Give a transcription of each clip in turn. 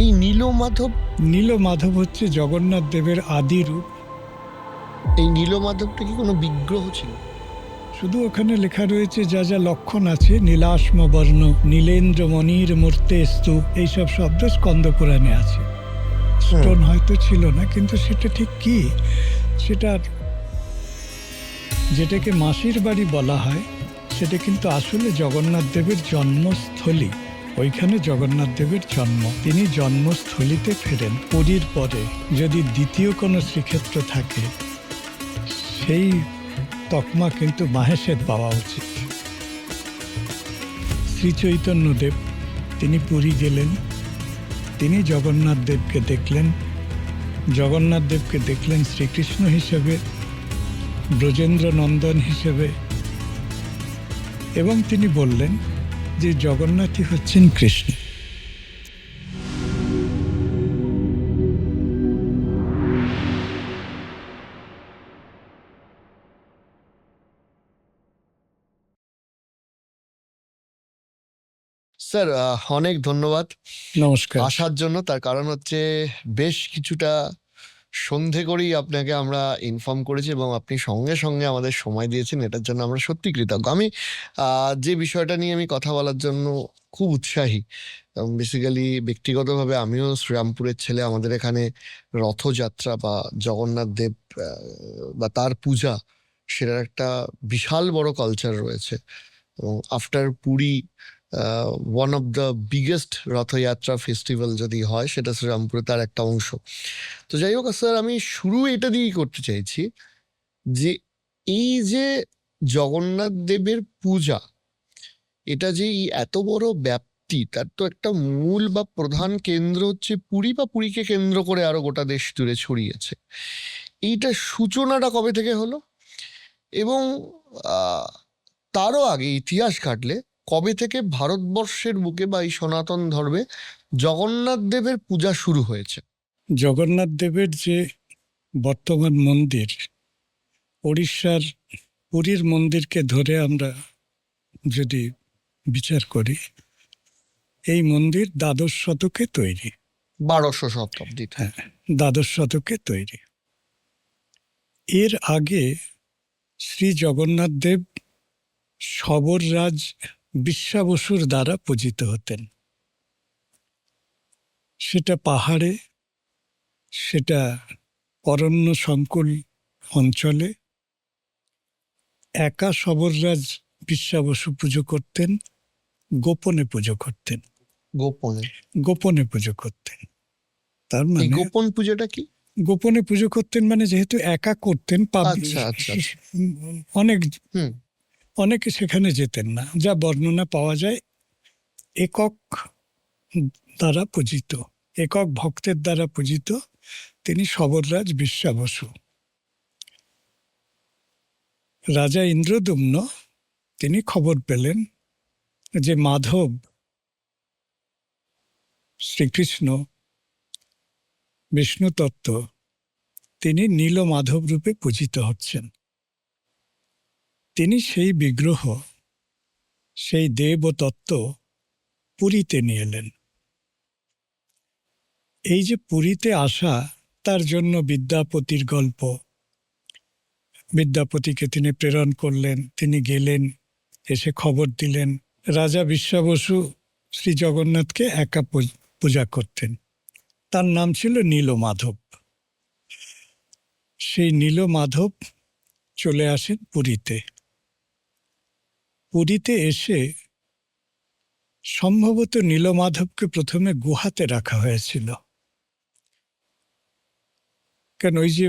এই নীলমাধব নীলমাধব হচ্ছে জগন্নাথ দেবের আদি রূপ। এই নীলমাধবটা কি কোনো বিগ্রহ ছিল? শুধু ওখানে লেখা রয়েছে যা যা লক্ষণ আছে, নীলাশ্ম বর্ণ, নীলেন্দ্র মণির মূর্তেস্তু, এইসব শব্দ স্কন্দ পুরাণে আছে। স্টোন হয়তো ছিল না, কিন্তু সেটা ঠিক কি, সেটা যেটাকে মাসির বাড়ি বলা হয়, সেটা কিন্তু আসলে জগন্নাথ দেবের জন্মস্থলী। ওইখানে জগন্নাথ দেবের জন্ম। তিনি জন্মস্থলীতে ফেরেন। পুরীর পরে যদি দ্বিতীয় কোনো শ্রীক্ষেত্র থাকে, সেই তকমা কিন্তু মাহেশের পাওয়া উচিত। শ্রী চৈতন্যদেব তিনি পুরী গেলেন, তিনি জগন্নাথ দেবকে দেখলেন। জগন্নাথ দেবকে দেখলেন শ্রীকৃষ্ণ হিসেবে, ব্রজেন্দ্র নন্দন হিসেবে, এবং তিনি বললেন যে জগন্নাথই হচ্ছেন কৃষ্ণ। স্যার, অনেক ধন্যবাদ নমস্কার। আসার জন্য। তার কারণ হচ্ছে বেশ কিছুটা সন্ধে করেই আপনাকে আমরা ইনফর্ম করেছি এবং আপনি সঙ্গে সঙ্গে আমাদের সময় দিয়েছেন, এটার জন্য আমরা সত্যি কৃতজ্ঞ। আমি যে বিষয়টা নিয়ে আমি কথা বলার জন্য খুব উৎসাহী, এবং বেসিক্যালি ব্যক্তিগতভাবে আমিও শ্রীরামপুরের ছেলে। আমাদের এখানে রথযাত্রা বা জগন্নাথ দেব বা তার পূজা, সেটার একটা বিশাল বড় কালচার রয়েছে। এবং after Puri, one of the biggest Rath Yatra festival যদি হয়, সেটা শ্রীরামপুরে তার একটা অংশ। তো যাই হোক স্যার, আমি শুরু এটা দিয়েই করতে চাইছি যে এই যে জগন্নাথ দেবের পূজা, এটা যে এই এত বড় ব্যাপ্তি, তার তো একটা মূল বা প্রধান কেন্দ্র হচ্ছে পুরী, বা পুরীকে কেন্দ্র করে আরো গোটা দেশ জুড়ে ছড়িয়েছে। এইটা সূচনাটা কবে থেকে হলো, এবং তারও আগে ইতিহাস ঘাটলে কবে থেকে ভারতবর্ষের বুকে বা এই সনাতন ধর্মে জগন্নাথ দেবের পূজা শুরু হয়েছে? জগন্নাথ দেবের যে বর্তমান মন্দির, উড়িষ্যার পুরীর মন্দিরকে ধরে আমরা যদি বিচার করি, এই মন্দির দ্বাদশ শতকে তৈরি। 1200 শতাব্দীতে। হ্যাঁ, দ্বাদশ শতকে তৈরি। এর আগে শ্রী জগন্নাথ দেব শবররাজ বিশ্বাবসুর দ্বারা পূজিত হতেন। সেটা পাহাড়ে, সেটা অরণ্য সংকুল অঞ্চলে একা শবররাজ বিশ্বাবসু পুজো করতেন, গোপনে পুজো করতেন। গোপনে? গোপনে পুজো করতেন তার এই মানে, গোপন পূজাটা কি? গোপনে পুজো করতেন মানে যেহেতু একা করতেন, আচ্ছা আচ্ছা আচ্ছা। অনেক হুম। অনেকে সেখানে যেতেন না। যা বর্ণনা পাওয়া যায়, একক দ্বারা পূজিত, একক ভক্তের দ্বারা পূজিত তিনি শবররাজ বিশ্বাবসু। রাজা ইন্দ্রদ্যুম্ন তিনি খবর পেলেন যে মাধব, শ্রীকৃষ্ণ, বিষ্ণু তত্ত্ব, তিনি নীলমাধব রূপে পূজিত হচ্ছেন। তিনি সেই বিগ্রহ, সেই দেব ও তত্ত্ব পুরীতে নিয়ে এলেন। এই যে পুরীতে আসা, তার জন্য বিদ্যাপতির গল্প। বিদ্যাপতিকে তিনি প্রেরণ করলেন, তিনি গেলেন, এসে খবর দিলেন। রাজা বিশ্বাবসু শ্রী জগন্নাথকে একা পূজা করতেন। তার নাম ছিল নীলমাধব। সেই নীলমাধব চলে আসেন পুরীতে। পুরীতে এসে সম্ভবত নীলমাধবকে প্রথমে গুহাতে রাখা হয়েছিল। কেন, ওই যে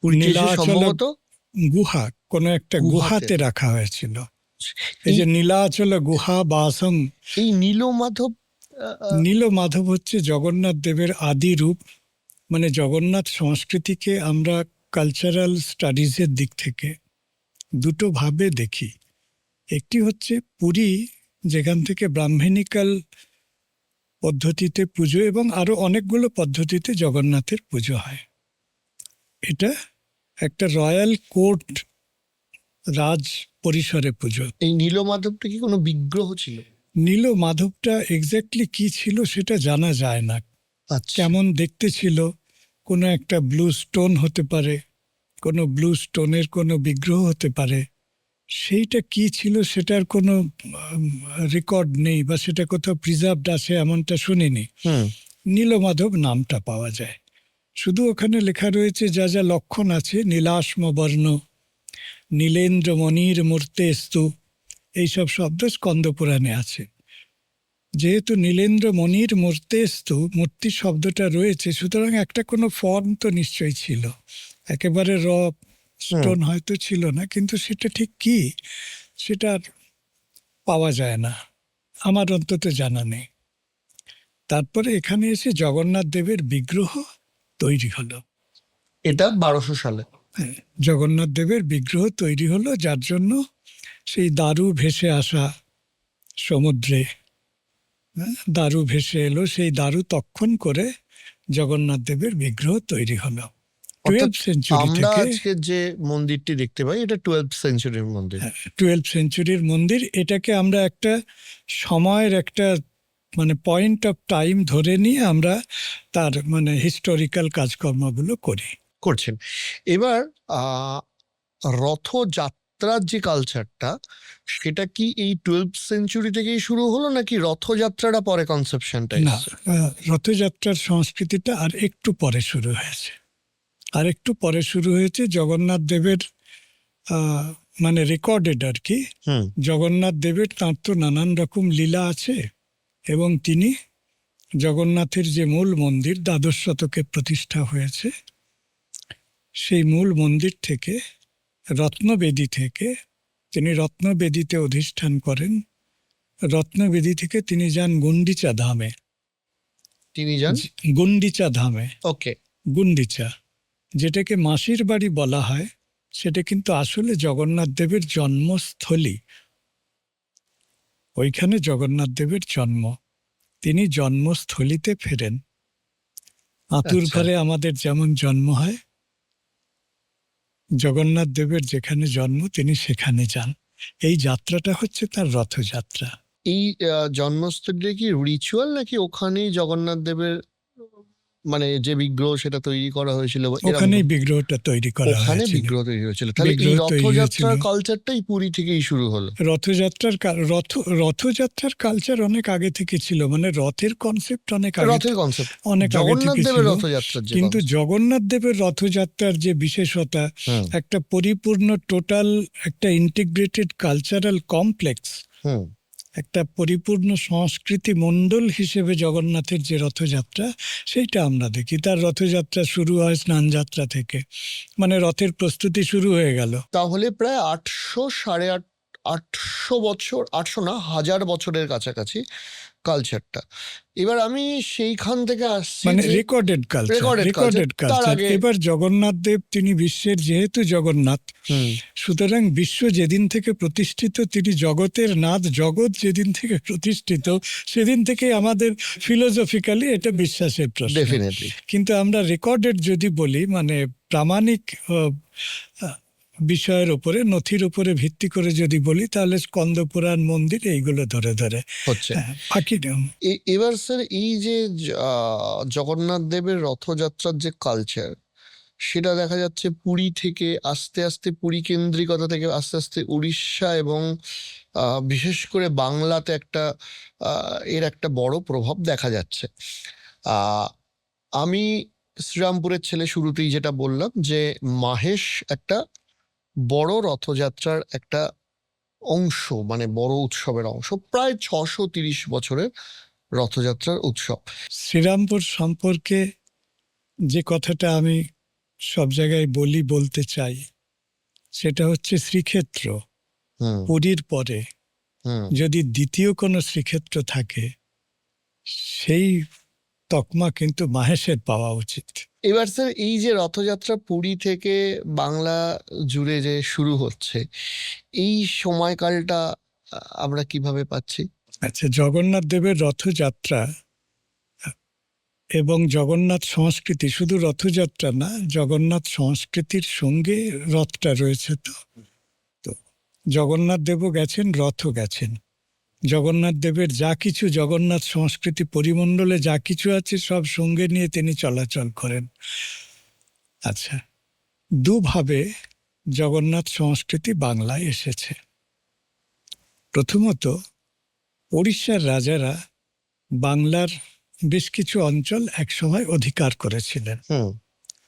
পুরীতে এসে নীলাচল সম্ভবত গুহা, কোনো একটা গুহাতে রাখা হয়েছিল। এই যে নীলাচল গুহা বাসম, এই নীলমাধব, নীলমাধব হচ্ছে জগন্নাথ দেবের আদি রূপ। মানে জগন্নাথ সংস্কৃতিকে আমরা কালচারাল স্টাডিজের দিক থেকে দুটো ভাবে দেখি। একটি হচ্ছে পুরী, যেখান থেকে ব্রাহ্মণিকাল পদ্ধতিতে পুজো এবং আরো অনেকগুলো পদ্ধতিতে জগন্নাথের পুজো হয়। এটা একটা রয়্যাল কোর্ট, রাজ পরিসরে পুজো। এই নীলমাধবটা কি কোনো বিগ্রহ ছিল? নীল মাধবটা এক্স্যাক্টলি কি ছিল সেটা জানা যায় না। আচ্ছা। কেমন দেখতে ছিল, কোনো একটা ব্লু স্টোন হতে পারে, কোনো ব্লু স্টোনের কোনো বিগ্রহ হতে পারে। সেইটা কি ছিল সেটার কোনো রেকর্ড নেই বা সেটা কোথাও প্রিজার্ভড আছে এমনটা শুনিনি। হুম। নীলমাধব নামটা পাওয়া যায়, শুধু ওখানে লেখা রয়েছে যা যা লক্ষণ আছে, নীলাশ্ম বর্ণ, নীলেন্দ্র মণির মূর্তেস্তু, এইসব শব্দ স্কন্দ পুরাণে আছে। যেহেতু নীলেন্দ্র মণির মূর্তেস্তু, মূর্তি শব্দটা রয়েছে, সুতরাং একটা কোনো ফর্ম তো নিশ্চয়ই ছিল। একেবারে স্টোন হয়তো ছিল না, কিন্তু সেটা ঠিক কি সেটা আর পাওয়া যায় না, আমার অন্তত জানা নেই। তারপরে এখানে এসে জগন্নাথ দেবের বিগ্রহ তৈরি হলো। এটা 1200 সালে। হ্যাঁ, জগন্নাথ দেবের বিগ্রহ তৈরি হলো, যার জন্য সেই দারু ভেসে আসা সমুদ্রে, দারু ভেসে এলো, সেই দারু তক্ষণ করে জগন্নাথ দেবের বিগ্রহ তৈরি হলো অর্থাৎ 12th সেঞ্চুরি আমরা থেকে। আজকে যে মন্দিরটি দেখতে পাই এটা 12th সেঞ্চুরির মন্দির। 12th সেঞ্চুরির মন্দির। এটাকে আমরা একটা সময়ের একটা মানে পয়েন্ট অফ টাইম ধরে নিয়ে আমরা তার মানে হিস্টোরিক্যাল কাজকর্মগুলো করি। করছেন। এবার রথযাত্রার যে কালচারটা, সেটা কি এই 12th সেঞ্চুরি থেকেই শুরু হলো নাকি রথযাত্রাটা পরে কনসেপশনটা না, এসেছে? রথযাত্রার সংস্কৃতিটা আর একটু পরে শুরু হয়েছে। আর একটু পরে শুরু হয়েছে জগন্নাথ দেবের মানে রেকর্ডেড আর কি। হুম। জগন্নাথ দেবের তাঁর তো নানান রকম লীলা আছে, এবং তিনি জগন্নাথের যে মূল মন্দির দ্বাদশ শতকে প্রতিষ্ঠা হয়েছে, সেই মূল মন্দির থেকে রত্নবেদী থেকে তিনি রত্নবেদীতে অধিষ্ঠান করেন। রত্নবেদী থেকে তিনি যান গুন্ডিচা ধামে। তিনি যান। গুন্ডিচা ধামে, ওকে। গুন্ডিচা, যেটাকে মাসির বাড়ি বলা হয়, সেটা কিন্তু আসলে জগন্নাথ দেবের জন্মস্থলী। ওইখানে জগন্নাথ দেবের জন্ম। তিনি জন্মস্থলীতে ফেরেন। আতুর আচ্ছা। ঘরে আমাদের যেমন জন্ম হয়, জগন্নাথ দেবের যেখানে জন্ম তিনি সেখানে যান। এই যাত্রাটা হচ্ছে তার রথযাত্রা। এই জন্মস্থলীটা কি রিচুয়াল নাকি ওখানেই জগন্নাথ দেবের মানে যে বিগ্রহ সেটা তৈরি করা হয়েছিল বা এরকম ওখানেই কোনো? বিগ্রহটা তৈরি করা ওখানে হয়েছিল। বিগ্রহ তৈরি হয়েছিল, তাহলে এই বিগ্রহ তৈরি হয়েছিল। রথযাত্রার কালচারটাই পুরী থেকেই শুরু হলো। রথযাত্রার কালচার অনেক আগে থেকে ছিল, মানে রথের কনসেপ্ট রথের কনসেপ্ট অনেক আগে জগন্নাথ থেকে দেবের ছিল। রথযাত্রার যে কিন্তু concept। জগন্নাথ দেবের রথযাত্রার যে বিশেষতা, হুম। একটা পরিপূর্ণ টোটাল একটা ইন্টিগ্রেটেড কালচারাল কমপ্লেক্স, হুম। একটা পরিপূর্ণ সংস্কৃতি মণ্ডল হিসেবে জগন্নাথের যে রথযাত্রা, সেইটা আমরা দেখি। তার রথযাত্রা শুরু হয় স্নানযাত্রা থেকে, মানে রথের প্রস্তুতি শুরু হয়ে গেল। তাহলে প্রায় 800 850 বছর, 800 না 1000 বছরের কাছাকাছি কালচারটা। এবার আমি সেইখান থেকে আসছি মানে যে recorded culture, recorded recorded culture তার কালচার। আগে। এবার জগন্নাথ দেব তিনি বিশ্বের যেহেতু জগন্নাথ, হুম। সুতরাং বিশ্ব যেদিন থেকে প্রতিষ্ঠিত, তিনি জগতের নাথ। জগৎ যেদিন থেকে প্রতিষ্ঠিত সেদিন থেকে আমাদের ফিলোসফিক্যালি এটা বিশ্বাসের প্রশ্ন। ডেফিনেটলি। কিন্তু আমরা রেকর্ডেড যদি বলি, মানে প্রামাণিক বিষয়ের উপরে, নথির উপরে ভিত্তি করে যদি বলি, তাহলে স্কন্দ পুরাণ, মন্দির, এইগুলো ধরে ধরে হচ্ছে। বাকি এবার স্যার এই যে জগন্নাথ দেবের রথযাত্রার যে কালচার, সেটা দেখা যাচ্ছে পুরী থেকে আস্তে আস্তে, পুরী কেন্দ্রিকতা থেকে আস্তে আস্তে উড়িষ্যা এবং বিশেষ করে বাংলাতে এর একটা বড় প্রভাব দেখা যাচ্ছে। আহ, আমি শ্রীরামপুরের ছেলে, শুরুতেই যেটা বললাম যে মাহেশ একটা বড় রথযাত্রার একটা অংশ, মানে বড় উৎসবের অংশ, প্রায় 630 বছরের রথযাত্রার উৎসব। শ্রীরামপুর সম্পর্কে যে কথাটা আমি সব জায়গায় বলতে চাই, সেটা হচ্ছে শ্রীক্ষেত্র। হুম। পুরীর পরে হুম। যদি দ্বিতীয় কোনো শ্রীক্ষেত্র থাকে, সেই তকমা কিন্তু মাহেশের পাওয়া উচিত। এবার স্যার এই যে রথযাত্রা পুরী থেকে বাংলা জুড়ে যে শুরু হচ্ছে, এই সময়কালটা আমরা কিভাবে পাচ্ছি? আচ্ছা, জগন্নাথ দেবের রথযাত্রা এবং জগন্নাথ সংস্কৃতি, শুধু রথযাত্রা না, জগন্নাথ সংস্কৃতির সঙ্গে রথটা রয়েছে। তো তো জগন্নাথ দেবও গেছেন, রথও গেছেন। জগন্নাথ দেবের যা কিছু, জগন্নাথ সংস্কৃতি পরিমণ্ডলে যা কিছু আছে সব সঙ্গে নিয়ে তিনি চলাচল করেন। আচ্ছা, দুভাবে জগন্নাথ সংস্কৃতি বাংলায় এসেছে। প্রথমত, ওড়িশার রাজারা বাংলার বেশ কিছু অঞ্চল একসময় অধিকার করেছিলেন। হুম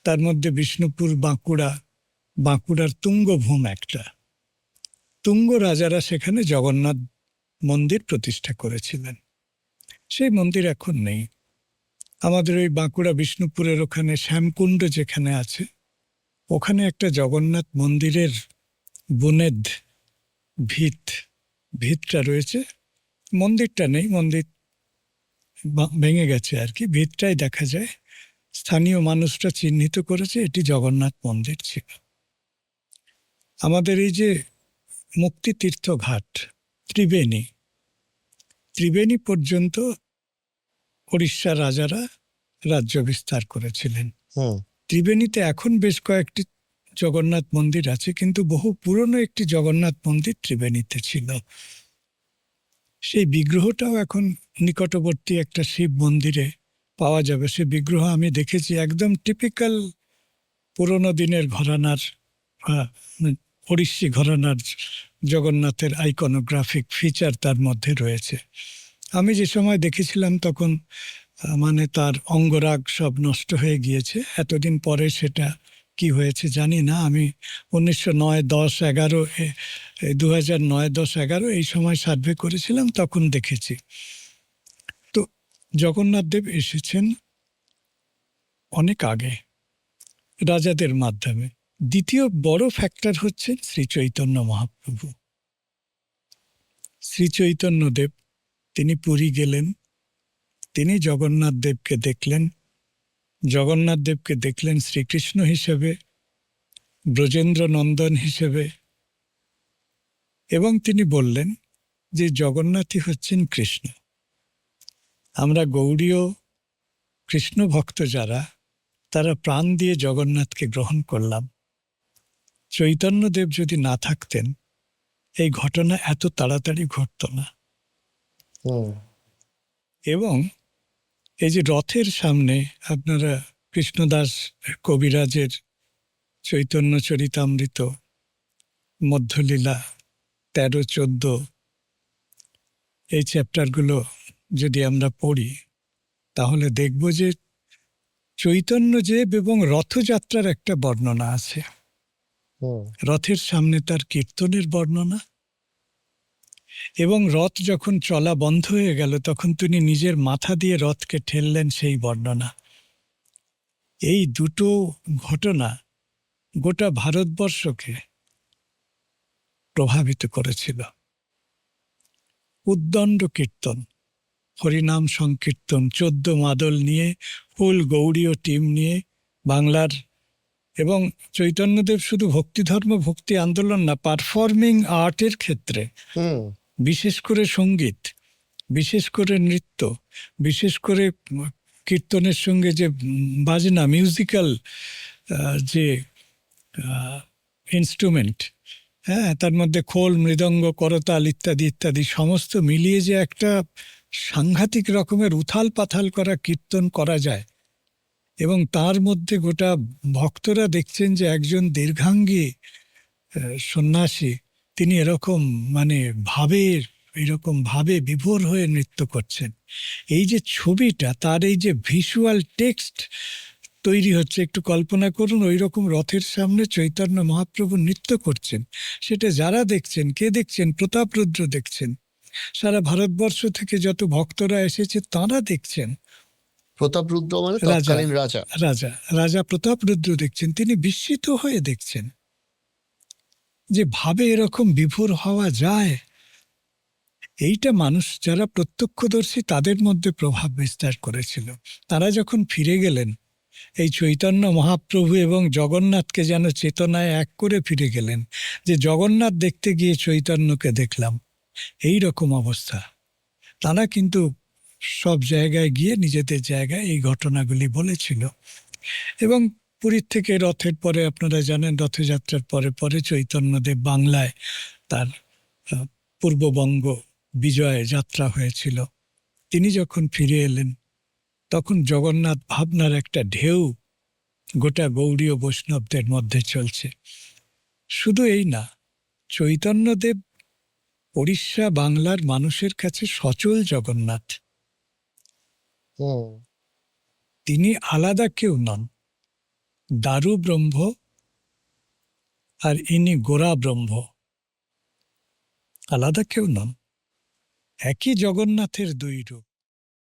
তার মধ্যে বিষ্ণুপুর, বাঁকুড়া, বাঁকুড়ার তুঙ্গভূম একটা। তুঙ্গ রাজারা সেখানে জগন্নাথ মন্দির প্রতিষ্ঠা করেছিলেন। সেই মন্দির এখন নেই। আমাদের ওই বাঁকুড়া বিষ্ণুপুরের ওখানে শ্যামকুণ্ড যেখানে আছে, ওখানে একটা জগন্নাথ মন্দিরের বুনেদ, ভিতটা রয়েছে। মন্দিরটা নেই, মন্দির ভেঙে গেছে আর কি। ভিতটাই দেখা যায়। স্থানীয় মানুষরা চিহ্নিত করেছে এটি জগন্নাথ মন্দির ছিল। আমাদের এই যে মুক্তিতীর্থ ঘাট, ত্রিবেণী পর্যন্ত ওড়িশার রাজারা রাজ্য বিস্তার করেছিলেন। হুম ত্রিবেণীতে এখন বেশ কয়েকটি জগন্নাথ মন্দির আছে, কিন্তু বহু পুরনো একটি জগন্নাথ মন্দির ত্রিবেণীতে ছিল। সেই বিগ্রহটাও এখন নিকটবর্তী একটা শিব মন্দিরে পাওয়া যাবে। সে বিগ্রহ আমি দেখেছি, একদম টিপিক্যাল পুরনো দিনের ঘরানার, ওড়িশি ঘরানার জগন্নাথের আইকনোগ্রাফিক ফিচার তার মধ্যে রয়েছে। আমি যে সময় দেখেছিলাম তখন মানে তার অঙ্গরাগ সব নষ্ট হয়ে গিয়েছে। এতদিন পরে সেটা কি হয়েছে জানি না। আমি 1909, 10, 11, 2009, 10, 11 এই সময় সার্ভে করেছিলাম, তখন দেখেছি। তো জগন্নাথ দেব এসেছেন অনেক আগে রাজাদের মাধ্যমে। দ্বিতীয় বড় ফ্যাক্টর হচ্ছে শ্রী চৈতন্য মহাপ্রভু। শ্রী চৈতন্য দেব তিনি পুরী গেলেন, তিনি জগন্নাথ দেবকে দেখলেন। জগন্নাথ দেবকে দেখলেন শ্রীকৃষ্ণ হিসেবে, ব্রজেন্দ্র নন্দন হিসেবে, এবং তিনি বললেন যে জগন্নাথই হচ্ছেন কৃষ্ণ। আমরা গৌড়ীয় কৃষ্ণ ভক্ত যারা, তারা প্রাণ দিয়ে জগন্নাথকে গ্রহণ করলাম। চৈতন্যদেব যদি না থাকতেন এই ঘটনা এত তাড়াতাড়ি ঘটত না। হুম এবং এই যে রথের সামনে আপনারা কৃষ্ণদাস কবিরাজের চৈতন্য চরিতামৃত, মধ্যলীলা 13-14 এই চ্যাপ্টারগুলো যদি আমরা পড়ি, তাহলে দেখব যে চৈতন্যদেব এবং রথযাত্রার একটা বর্ণনা আছে। হুম রথের সামনে তার কীর্তনের বর্ণনা, এবং রথ যখন চলা বন্ধ হয়ে গেল তখন তিনি নিজের মাথা দিয়ে রথকে ঠেললেন, সেই বর্ণনা। এই দুটো ঘটনা গোটা ভারতবর্ষকে প্রভাবিত করেছিল। উদ্দণ্ড কীর্তন, হরিনাম সংকীর্তন, 14 মাদল নিয়ে, ফুল গৌড়ীয় টিম নিয়ে বাংলার। এবং চৈতন্যদেব শুধু ভক্তিধর্ম, ভক্তি আন্দোলন না, পারফর্মিং আর্টের ক্ষেত্রে, হুম বিশেষ করে সঙ্গীত, বিশেষ করে নৃত্য, বিশেষ করে কীর্তনের সঙ্গে যে বাজনা, মিউজিক্যাল যে ইনস্ট্রুমেন্ট, হ্যাঁ, তার মধ্যে খোল, মৃদঙ্গ, করতাল ইত্যাদি ইত্যাদি সমস্ত মিলিয়ে যে একটা সাংঘাতিক রকমের উথাল পাথাল করা কীর্তন করা যায়। এবং তার মধ্যে গোটা ভক্তরা দেখছেন যে একজন দীর্ঘাঙ্গী সন্ন্যাসী, তিনি এরকম মানে এরকম ভাবে বিভোর হয়ে নৃত্য করছেন। এই যে ছবিটা, তার এই যে ভিজুয়াল টেক্সট তৈরি হচ্ছে, একটু কল্পনা করুন ওই রকম রথের সামনে চৈতন্য মহাপ্রভু নৃত্য করছেন। সেটা যারা দেখছেন, কে দেখছেন? প্রতাপরুদ্র দেখছেন। সারা ভারতবর্ষ থেকে যত ভক্তরা এসেছে তারা দেখছেন। প্রতাপরুদ্র মানে রাজা তৎকালীন রাজা। রাজা রাজা প্রতাপরুদ্র দেখছেন। তিনি বিস্মিত হয়ে দেখছেন যে ভাবে এরকম বিভোর হওয়া যায়। এইটা মানুষ যারা প্রত্যক্ষদর্শী তাদের মধ্যে প্রভাব বিস্তার করেছিল। তারা যখন ফিরে গেলেন, এই চৈতন্য মহাপ্রভু এবং জগন্নাথকে যেন চেতনায় এক করে ফিরে গেলেন, যে জগন্নাথ দেখতে গিয়ে চৈতন্যকে দেখলাম, এই রকম অবস্থা। তারা কিন্তু সব জায়গায় গিয়ে নিজেদের জায়গায় এই ঘটনাগুলি বলেছিল। এবং পুরীর থেকে রথের পরে, আপনারা জানেন, রথযাত্রার পরে পরে চৈতন্যদেব বাংলায় তার পূর্ববঙ্গ বিজয় যাত্রা হয়েছিল, তিনি যখন ফিরে এলেন তখন জগন্নাথ ভাবনার একটা ঢেউ গোটা গৌড়ীয় বৈষ্ণবদের মধ্যে চলছে। শুধু এই না, চৈতন্যদেব ওড়িশা বাংলার মানুষের কাছে সচল জগন্নাথ। হুম। তিনি আলাদা কেউ নন, দারু ব্রহ্ম আর ইনি গোরা ব্রহ্ম, আলাদা কেউ নন, একই জগন্নাথের দুই রূপ।